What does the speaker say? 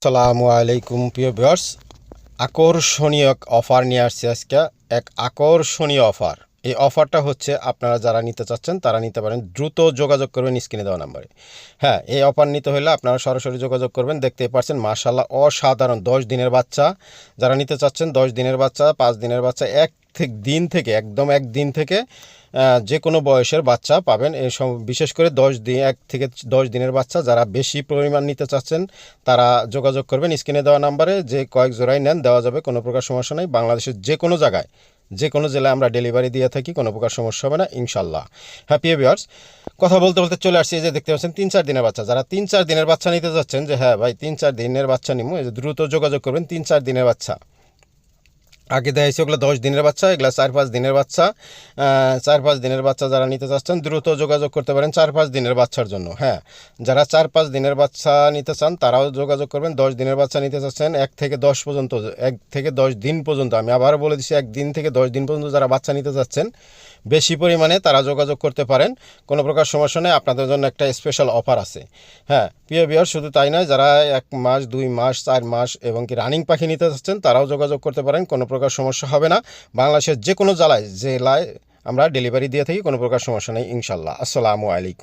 আসসালামু আলাইকুম প্রিয় ভিউয়ার্স, আকর্ষণীয় অফার নিয়ে আসছে আজকে। এক আকর্ষণীয় অফার। এই অফারটা হচ্ছে আপনারা যারা নিতে চাচ্ছেন তারা নিতে পারেন। দ্রুত যোগাযোগ করবেন স্ক্রিনে দেওয়া নাম্বারে। হ্যাঁ, এই অফার নিতে হলে আপনারা সরাসরি যোগাযোগ করবেন। দেখতেই পাচ্ছেন মাশাআল্লাহ অসাধারণ 10 দিনের বাচ্চা যারা নিতে চাচ্ছেন, 10 দিনের বাচ্চা, 5 দিনের বাচ্চা, একদম একদিন থেকে যে কোনো বয়সের বাচ্চা পাবেন। এই বিশেষ করে 1 থেকে 10 দিনের বাচ্চা যারা বেশি পরিমাণ নিতে চাচ্ছেন তারা যোগাযোগ করবেন স্ক্রিনে দেওয়া নাম্বারে। যে কয়েক জোড়াই নেন দেওয়া যাবে, কোনো প্রকার সমস্যা নেই। বাংলাদেশের যে কোনো জায়গায়, যে কোনো জেলায় আমরা ডেলিভারি দিয়ে থাকি, কোনো প্রকার সমস্যা হবে না ইনশাল্লাহ। হ্যাপি ভিউয়ার্স, কথা বলতে বলতে চলে আসছি। এই যে দেখতে পাচ্ছেন 3-4 দিনের বাচ্চা, যারা 3-4 দিনের বাচ্চা নিতে যাচ্ছেন, যে হ্যাঁ ভাই 3-4 দিনের বাচ্চা নিবো, এই যে দ্রুত যোগাযোগ করবেন। 3-4 দিনের বাচ্চা আগে দেখাইছি, ওগুলো 10 দিনের বাচ্চা, এগুলো 4-5 দিনের বাচ্চা। 4-5 দিনের বাচ্চা যারা নিতে চাচ্ছেন দ্রুত যোগাযোগ করতে পারেন 4-5 দিনের বাচ্চার জন্য। হ্যাঁ, যারা 4-5 দিনের বাচ্চা নিতে চান তারাও যোগাযোগ করবেন। 10 দিনের বাচ্চা নিতে চাচ্ছেন 1 থেকে 10 পর্যন্ত, 1 থেকে 10 দিন পর্যন্ত, আমি আবারও বলে দিচ্ছি 1 দিন থেকে 10 দিন পর্যন্ত যারা বাচ্চা নিতে চাচ্ছেন বেশি পরিমাণে তারা যোগাযোগ করতে পারেন। কোনো প্রকার সমস্যা নেই, আপনাদের জন্য একটা স্পেশাল অফার আছে। হ্যাঁ প্রিয় ভিউয়ার, শুধু তাই নয়, যারা 1 মাস, 2 মাস, 4 মাস এবং কি রানিং পাখি নিতে চাচ্ছেন তারাও যোগাযোগ করতে পারেন। কোনো প্রকার সমস্যা হবে না। বাংলাদেশের যে কোনো জেলায় আমরা ডেলিভারি দিয়ে থাকি, কোনো প্রকার সমস্যা নেই ইনশাল্লাহ। আসসালামু আলাইকুম।